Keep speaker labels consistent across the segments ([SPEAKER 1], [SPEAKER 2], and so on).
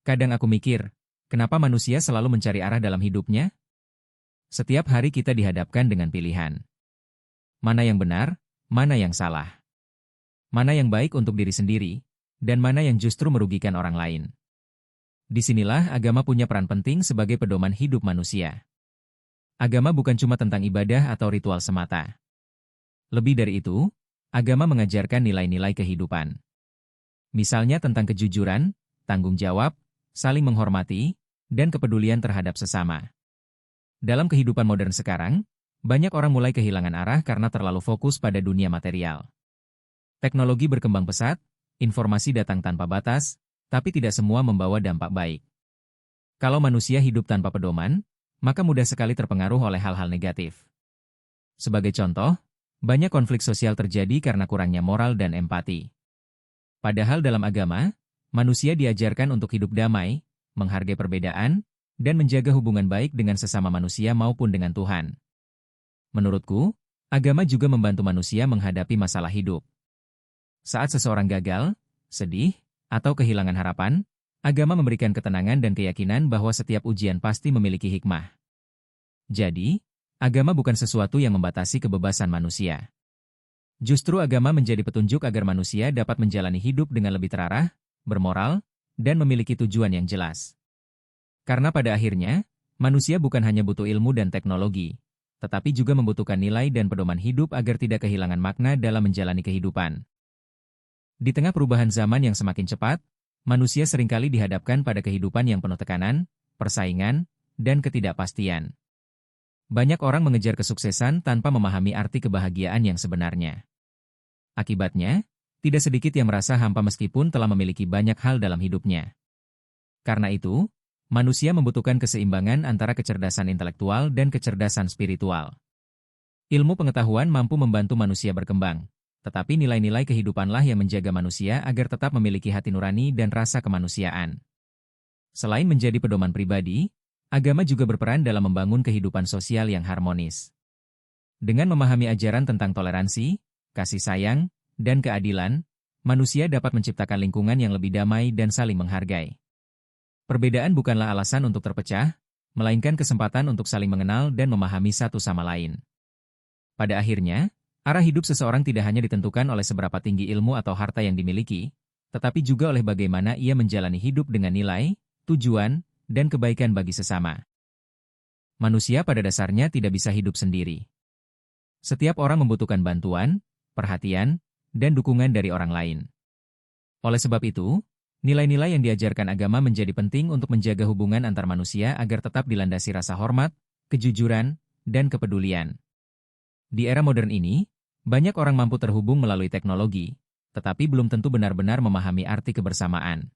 [SPEAKER 1] Kadang aku mikir, kenapa manusia selalu mencari arah dalam hidupnya? Setiap hari kita dihadapkan dengan pilihan. Mana yang benar, mana yang salah. Mana yang baik untuk diri sendiri, dan mana yang justru merugikan orang lain. Disinilah agama punya peran penting sebagai pedoman hidup manusia. Agama bukan cuma tentang ibadah atau ritual semata. Lebih dari itu, agama mengajarkan nilai-nilai kehidupan. Misalnya tentang kejujuran, tanggung jawab, saling menghormati, dan kepedulian terhadap sesama. Dalam kehidupan modern sekarang, banyak orang mulai kehilangan arah karena terlalu fokus pada dunia material. Teknologi berkembang pesat, informasi datang tanpa batas, tapi tidak semua membawa dampak baik. Kalau manusia hidup tanpa pedoman, maka mudah sekali terpengaruh oleh hal-hal negatif. Sebagai contoh, banyak konflik sosial terjadi karena kurangnya moral dan empati. Padahal dalam agama, manusia diajarkan untuk hidup damai, menghargai perbedaan, dan menjaga hubungan baik dengan sesama manusia maupun dengan Tuhan. Menurutku, agama juga membantu manusia menghadapi masalah hidup. Saat seseorang gagal, sedih, atau kehilangan harapan, agama memberikan ketenangan dan keyakinan bahwa setiap ujian pasti memiliki hikmah. Jadi, agama bukan sesuatu yang membatasi kebebasan manusia. Justru agama menjadi petunjuk agar manusia dapat menjalani hidup dengan lebih terarah, bermoral, dan memiliki tujuan yang jelas. Karena pada akhirnya, manusia bukan hanya butuh ilmu dan teknologi, tetapi juga membutuhkan nilai dan pedoman hidup agar tidak kehilangan makna dalam menjalani kehidupan. Di tengah perubahan zaman yang semakin cepat, manusia seringkali dihadapkan pada kehidupan yang penuh tekanan, persaingan, dan ketidakpastian. Banyak orang mengejar kesuksesan tanpa memahami arti kebahagiaan yang sebenarnya. Akibatnya, tidak sedikit yang merasa hampa meskipun telah memiliki banyak hal dalam hidupnya. Karena itu, manusia membutuhkan keseimbangan antara kecerdasan intelektual dan kecerdasan spiritual. Ilmu pengetahuan mampu membantu manusia berkembang. Tetapi nilai-nilai kehidupanlah yang menjaga manusia agar tetap memiliki hati nurani dan rasa kemanusiaan. Selain menjadi pedoman pribadi, agama juga berperan dalam membangun kehidupan sosial yang harmonis. Dengan memahami ajaran tentang toleransi, kasih sayang, dan keadilan, manusia dapat menciptakan lingkungan yang lebih damai dan saling menghargai. Perbedaan bukanlah alasan untuk terpecah, melainkan kesempatan untuk saling mengenal dan memahami satu sama lain. Pada akhirnya, arah hidup seseorang tidak hanya ditentukan oleh seberapa tinggi ilmu atau harta yang dimiliki, tetapi juga oleh bagaimana ia menjalani hidup dengan nilai, tujuan, dan kebaikan bagi sesama. Manusia pada dasarnya tidak bisa hidup sendiri. Setiap orang membutuhkan bantuan, perhatian, dan dukungan dari orang lain. Oleh sebab itu, nilai-nilai yang diajarkan agama menjadi penting untuk menjaga hubungan antar manusia agar tetap dilandasi rasa hormat, kejujuran, dan kepedulian. Di era modern ini, banyak orang mampu terhubung melalui teknologi, tetapi belum tentu benar-benar memahami arti kebersamaan.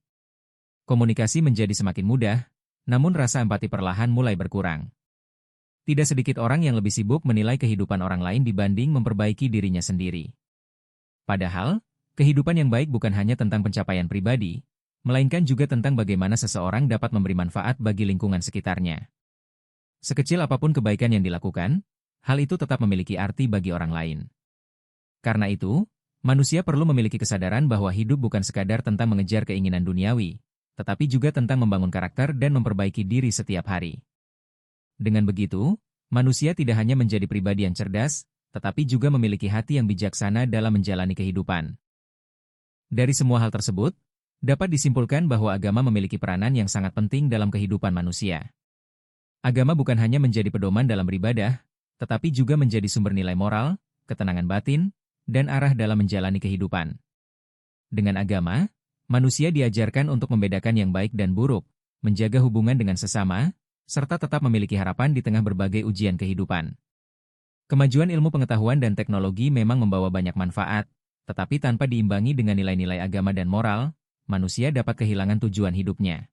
[SPEAKER 1] Komunikasi menjadi semakin mudah, namun rasa empati perlahan mulai berkurang. Tidak sedikit orang yang lebih sibuk menilai kehidupan orang lain dibanding memperbaiki dirinya sendiri. Padahal, kehidupan yang baik bukan hanya tentang pencapaian pribadi, melainkan juga tentang bagaimana seseorang dapat memberi manfaat bagi lingkungan sekitarnya. Sekecil apapun kebaikan yang dilakukan, hal itu tetap memiliki arti bagi orang lain. Karena itu, manusia perlu memiliki kesadaran bahwa hidup bukan sekadar tentang mengejar keinginan duniawi, tetapi juga tentang membangun karakter dan memperbaiki diri setiap hari. Dengan begitu, manusia tidak hanya menjadi pribadi yang cerdas, tetapi juga memiliki hati yang bijaksana dalam menjalani kehidupan. Dari semua hal tersebut, dapat disimpulkan bahwa agama memiliki peranan yang sangat penting dalam kehidupan manusia. Agama bukan hanya menjadi pedoman dalam beribadah, tetapi juga menjadi sumber nilai moral, ketenangan batin, dan arah dalam menjalani kehidupan. Dengan agama, manusia diajarkan untuk membedakan yang baik dan buruk, menjaga hubungan dengan sesama, serta tetap memiliki harapan di tengah berbagai ujian kehidupan. Kemajuan ilmu pengetahuan dan teknologi memang membawa banyak manfaat, tetapi tanpa diimbangi dengan nilai-nilai agama dan moral, manusia dapat kehilangan tujuan hidupnya.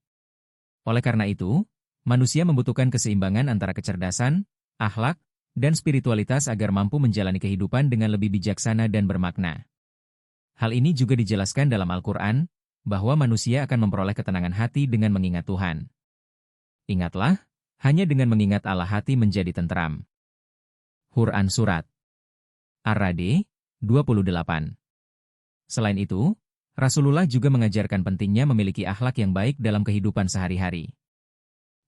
[SPEAKER 1] Oleh karena itu, manusia membutuhkan keseimbangan antara kecerdasan, akhlak, dan spiritualitas agar mampu menjalani kehidupan dengan lebih bijaksana dan bermakna. Hal ini juga dijelaskan dalam Al-Quran, bahwa manusia akan memperoleh ketenangan hati dengan mengingat Tuhan. Ingatlah, hanya dengan mengingat Allah hati menjadi tentram. Quran Surat Ar-Ra'd 28. Selain itu, Rasulullah juga mengajarkan pentingnya memiliki akhlak yang baik dalam kehidupan sehari-hari.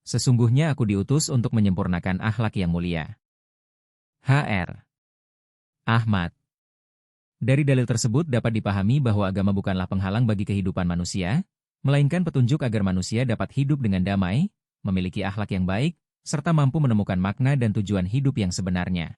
[SPEAKER 1] Sesungguhnya aku diutus untuk menyempurnakan akhlak yang mulia. H.R. Ahmad. Dari dalil tersebut dapat dipahami bahwa agama bukanlah penghalang bagi kehidupan manusia, melainkan petunjuk agar manusia dapat hidup dengan damai, memiliki akhlak yang baik, serta mampu menemukan makna dan tujuan hidup yang sebenarnya.